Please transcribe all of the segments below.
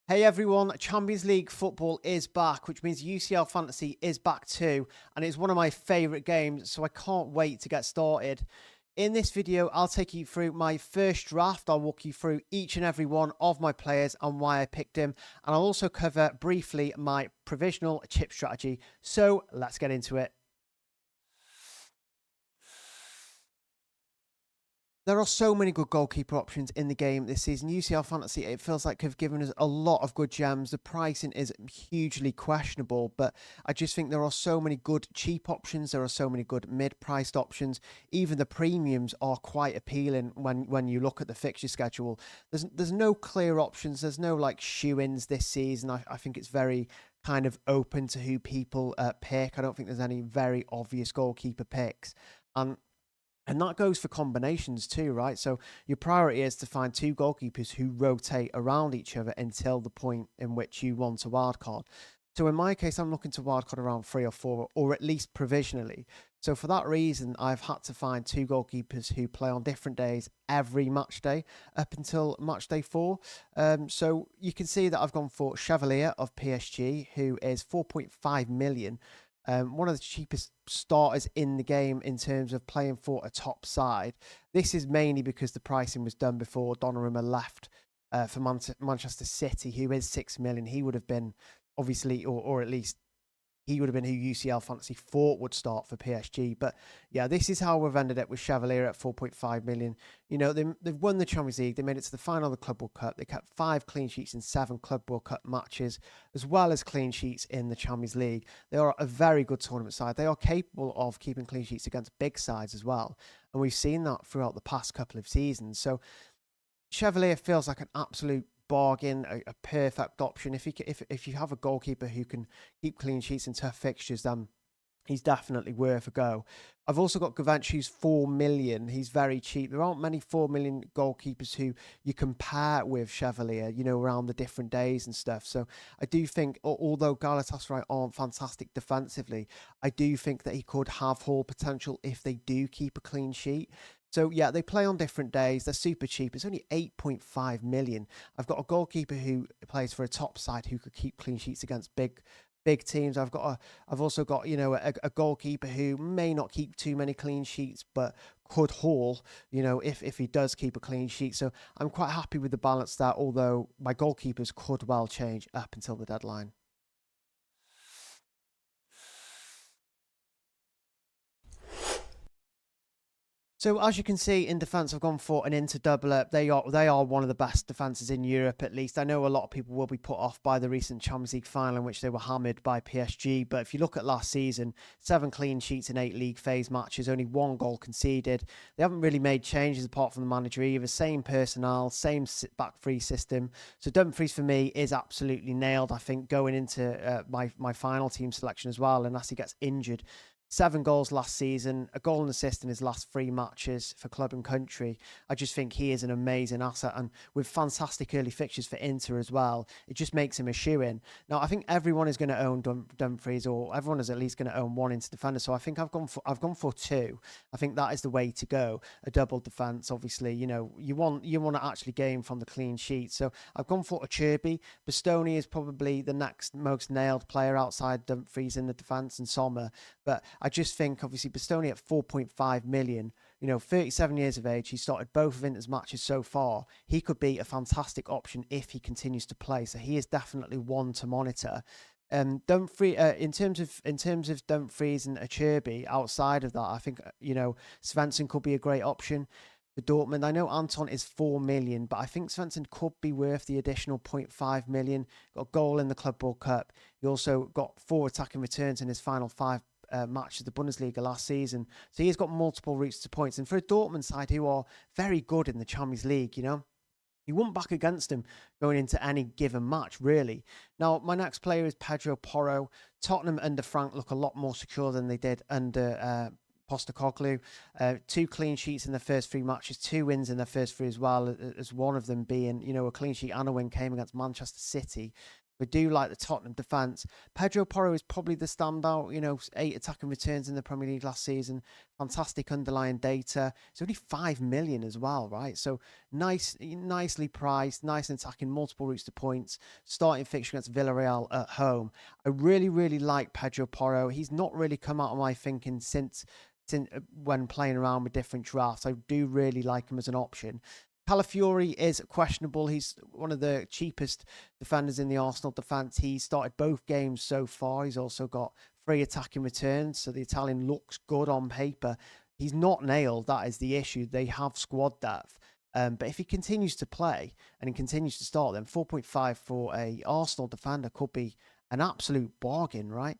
Hey everyone, Champions League football is back, which means UCL Fantasy is back too, and it's one of my favourite games, so I can't wait to get started. In this video, I'll take you through my first draft. I'll walk you through each and every one of my players and why I picked him, and I'll also cover briefly my provisional chip strategy. So let's get into it. There are so many good goalkeeper options in the game this season. UCL Fantasy, it feels like have given us a lot of good gems. The pricing is hugely questionable, but I just think there are so many good cheap options. There are so many good mid-priced options. Even the premiums are quite appealing when you look at the fixture schedule. There's no clear options. There's no like shoe-ins this season. I think it's very kind of open to who people pick. I don't think there's any very obvious goalkeeper picks. And that goes for combinations too, right? So your priority is to find two goalkeepers who rotate around each other until the point in which you want a wildcard. So in my case, I'm looking to wildcard around 3 or 4, or at least provisionally. So for that reason, I've had to find two goalkeepers who play on different days every match day up until match day 4. So you can see that I've gone for Chevalier of PSG, who is 4.5 million. One of the cheapest starters in the game in terms of playing for a top side. This is mainly because the pricing was done before Donnarumma left for Manchester City, who is 6 million. He would have been obviously, or at least he would have been who UCL Fantasy thought would start for PSG. But yeah, this is how we've ended up with Chevalier at 4.5 million. You know, they've won the Champions League. They made it to the final of the Club World Cup. They kept 5 clean sheets in 7 Club World Cup matches, as well as clean sheets in the Champions League. They are a very good tournament side. They are capable of keeping clean sheets against big sides as well. And we've seen that throughout the past couple of seasons. So Chevalier feels like an absolute bargain, a perfect option. If you have a goalkeeper who can keep clean sheets in tough fixtures, then he's definitely worth a go. I've also got Gavanch, who's 4 million. He's very cheap. There aren't many 4 million goalkeepers who you compare with Chevalier, you know, around the different days and stuff. So I do think, although Galatasaray aren't fantastic defensively, I do think that he could have haul potential if they do keep a clean sheet. So yeah, they play on different days. They're super cheap. It's only 8.5 million. I've got a goalkeeper who plays for a top side who could keep clean sheets against big teams. I've also got, you know, a goalkeeper who may not keep too many clean sheets, but could haul, you know, if he does keep a clean sheet. So I'm quite happy with the balance there, although my goalkeepers could well change up until the deadline. So as you can see in defence, I've gone for an Inter doubler. They are one of the best defences in Europe, at least. I know a lot of people will be put off by the recent Champions League final in which they were hammered by PSG. But if you look at last season, 7 clean sheets in 8 league phase matches, only 1 goal conceded. They haven't really made changes apart from the manager either. Same personnel, same back three system. So Dumfries for me is absolutely nailed. I think going into my final team selection as well, unless he gets injured. 7 goals last season, a goal and assist in his last 3 matches for club and country. I just think he is an amazing asset, and with fantastic early fixtures for Inter as well, it just makes him a shoe-in. Now, I think everyone is going to own Dumfries, or everyone is at least going to own 1 Inter defender. So I think I've gone for 2. I think that is the way to go. A double defense, obviously. You know, you want to actually gain from the clean sheet. So I've gone for a Cherby. Bastoni is probably the next most nailed player outside Dumfries in the defense, and Sommer, but I just think, obviously, Bastoni at 4.5 million, you know, 37 years of age, he started both of Inter's matches so far. He could be a fantastic option if he continues to play. So he is definitely one to monitor. Dumfries, in terms of Dumfries and Acerbi, outside of that, I think, you know, Svensson could be a great option for Dortmund. I know Anton is 4 million, but I think Svensson could be worth the additional 0.5 million. Got a goal in the Club World Cup. He also got 4 attacking returns in his final 5 match of the Bundesliga last season. So he's got multiple routes to points. And for a Dortmund side who are very good in the Champions League, you know, you wouldn't back against him going into any given match, really. Now, my next player is Pedro Porro. Tottenham under Frank look a lot more secure than they did under Postecoglou. 2 clean sheets in the first 3 matches, 2 wins in their first 3 as well, as one of them being, you know, a clean sheet and a win came against Manchester City. We do like the Tottenham defence. Pedro Porro is probably the standout, 8 attacking returns in the Premier League last season. Fantastic underlying data. It's only 5 million as well, right? So nicely priced, nice and attacking, multiple routes to points. Starting fixture against Villarreal at home. I really, really like Pedro Porro. He's not really come out of my thinking since when playing around with different drafts. I do really like him as an option. Calafiori is questionable. He's one of the cheapest defenders in the Arsenal defence. He started both games so far. He's also got 3 attacking returns, so the Italian looks good on paper. He's not nailed. That is the issue. They have squad depth. But if he continues to play and he continues to start, then 4.5 for a Arsenal defender could be an absolute bargain, right?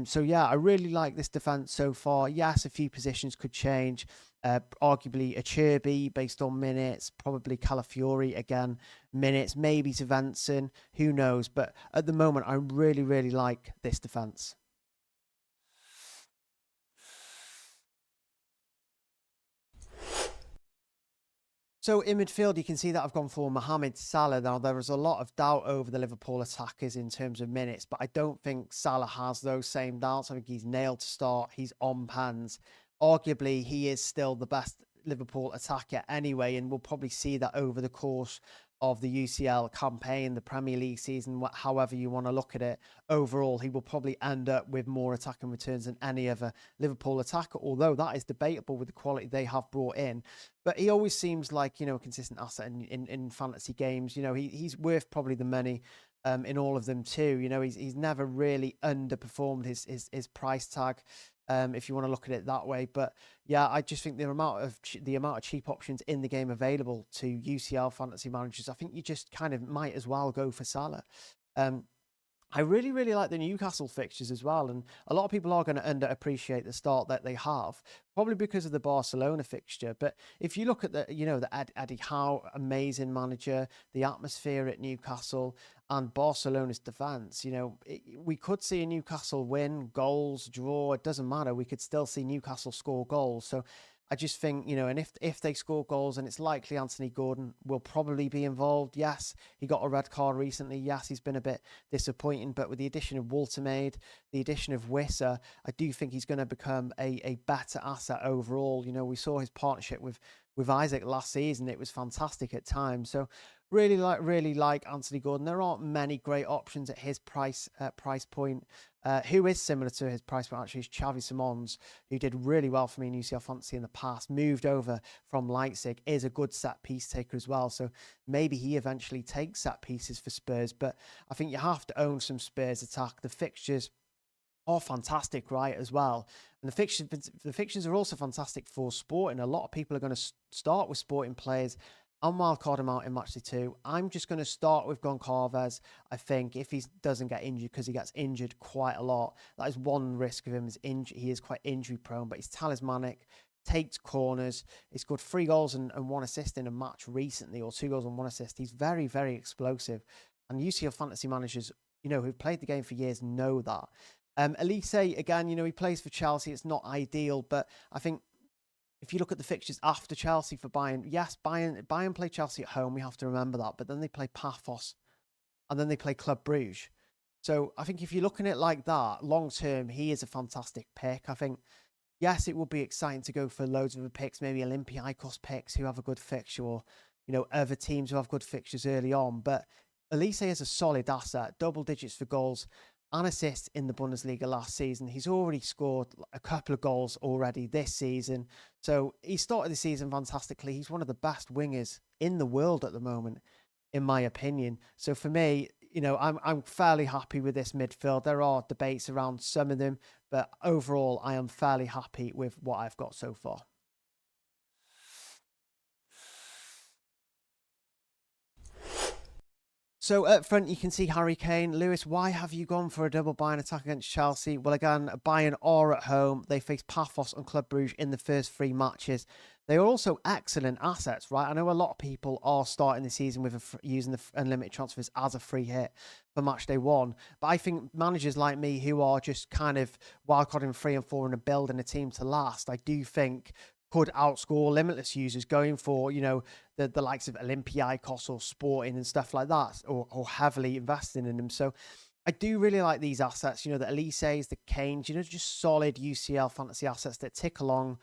So yeah, I really like this defense so far. Yes, a few positions could change. Arguably a Cherby based on minutes, probably Calafiori again, minutes, maybe to Svensson, who knows? But at the moment, I really, really like this defense. So in midfield, you can see that I've gone for Mohamed Salah. Now, there is a lot of doubt over the Liverpool attackers in terms of minutes, but I don't think Salah has those same doubts. I think he's nailed to start. He's on pans. Arguably, he is still the best Liverpool attacker anyway, and we'll probably see that over the course of the UCL campaign, the Premier League season, however you want to look at it. Overall, he will probably end up with more attacking returns than any other Liverpool attacker, although that is debatable with the quality they have brought in. But he always seems like, a consistent asset in fantasy games. He's worth probably the money in all of them too. He's never really underperformed his price tag. If you want to look at it that way. But yeah, I just think the amount of cheap options in the game available to UCL fantasy managers, I think you just kind of might as well go for Salah. I really, really like the Newcastle fixtures as well. And a lot of people are going to underappreciate the start that they have, probably because of the Barcelona fixture. But if you look at the Eddie Howe, amazing manager, the atmosphere at Newcastle and Barcelona's defence, we could see a Newcastle win, goals, draw, it doesn't matter. We could still see Newcastle score goals. So I just think, and if they score goals, and it's likely Anthony Gordon will probably be involved. Yes, he got a red card recently. Yes, he's been a bit disappointing, but with the addition of Waltermaid, the addition of Wissa, I do think he's going to become a better asset overall. We saw his partnership with Isaac last season. It was fantastic at times. So really like Anthony Gordon. There aren't many great options at his price point. Who is similar to his price point actually is Xavi Simons, who did really well for me in UCL Fantasy in the past, moved over from Leipzig, is a good set piece taker as well. So maybe he eventually takes set pieces for Spurs, but I think you have to own some Spurs attack. The fixtures are fantastic, right, as well. And the fixtures are also fantastic for Sporting. A lot of people are going to start with Sporting players. I'm wildcard him out in Matchday 2. I'm just going to start with Goncalves. I think if he doesn't get injured, because he gets injured quite a lot, that is one risk of him is injury. He is quite injury prone, but he's talismanic, takes corners. He's scored 3 goals and 1 assist in a match recently, or 2 goals and 1 assist. He's very, very explosive. And UCL fantasy managers, who've played the game for years know that. Elise, again, he plays for Chelsea. It's not ideal, but I think if you look at the fixtures after Chelsea for Bayern, yes, Bayern play Chelsea at home. We have to remember that. But then they play Paphos and then they play Club Brugge. So I think if you're looking at it like that, long term, he is a fantastic pick. I think, yes, it would be exciting to go for loads of the picks, maybe Olympiacos picks who have a good fixture or, other teams who have good fixtures early on. But Elise is a solid asset, double digits for goals and assists in the Bundesliga last season. He's already scored a couple of goals already this season. So he started the season fantastically. He's one of the best wingers in the world at the moment, in my opinion. So for me, I'm fairly happy with this midfield. There are debates around some of them, but overall, I am fairly happy with what I've got so far. So up front, you can see Harry Kane. Lewis, why have you gone for a double Bayern attack against Chelsea? Well, again, Bayern are at home. They face Paphos and Club Brugge in the first 3 matches. They are also excellent assets, right? I know a lot of people are starting the season with using the unlimited transfers as a free hit for Matchday 1. But I think managers like me who are just kind of wildcarding 3 and 4 and building a team to last, I do think could outscore limitless users going for, you know, the likes of Olympiacos or Sporting and stuff like that, or heavily investing in them. So I do really like these assets, you know, the Elise's, the Kanes, you know, just solid UCL fantasy assets that tick along.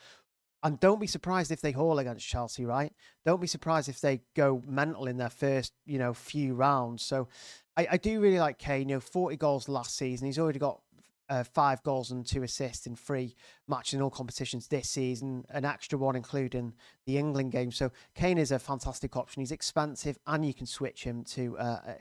And don't be surprised if they haul against Chelsea, right? Don't be surprised if they go mental in their first, you know, few rounds. So I do really like Kane. You know, 40 goals last season. He's already got 5 goals and 2 assists in 3 matches in all competitions this season, an extra one including the England game. So Kane is a fantastic option. He's expensive, and you can switch him to,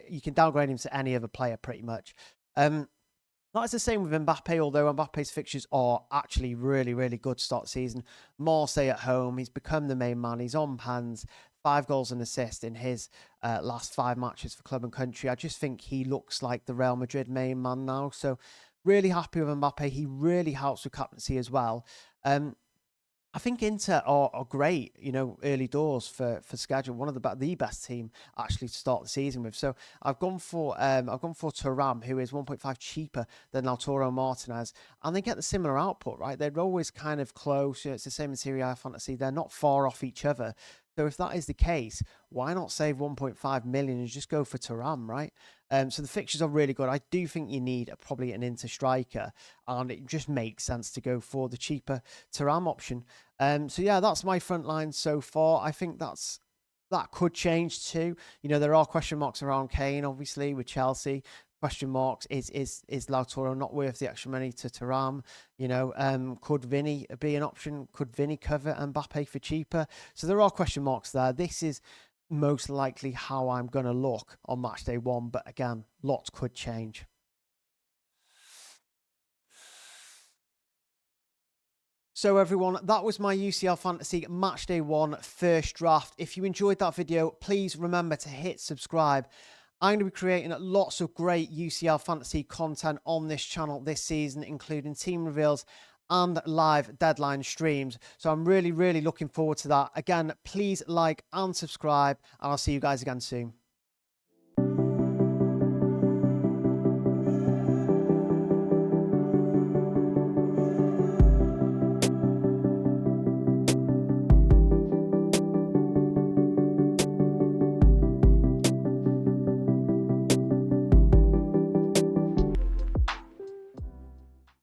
you can downgrade him to any other player pretty much. That's the same with Mbappe, although Mbappe's fixtures are actually really, really good start the season. Marseille at home, he's become the main man. He's on pans, 5 goals and assists in his last 5 matches for club and country. I just think he looks like the Real Madrid main man now. So really happy with Mbappe. He really helps with captaincy as well. I think Inter are great, you know, early doors for schedule. One of the best team actually to start the season with. So I've gone for Thuram, who is 1.5 cheaper than Lautaro Martinez, and they get the similar output, right? They're always kind of close. You know, it's the same in Serie A fantasy. They're not far off each other. So if that is the case, why not save 1.5 million and just go for Thuram, right? So the fixtures are really good. I do think you need probably an Inter striker, and it just makes sense to go for the cheaper Thuram option. So yeah, that's my front line so far. I think that could change too. You know, there are question marks around Kane, obviously, with Chelsea. Question marks, is Lautaro not worth the extra money to Thuram? You know, could Vinny be an option? Could Vinny cover Mbappe for cheaper? So there are question marks there. This is most likely how I'm going to look on match day 1, but again, lots could change. So everyone, that was my UCL Fantasy Matchday 1 first draft. If you enjoyed that video, please remember to hit subscribe. I'm going to be creating lots of great UCL Fantasy content on this channel this season, including team reveals and live deadline streams. So I'm really, really looking forward to that. Again, please like and subscribe, and I'll see you guys again soon.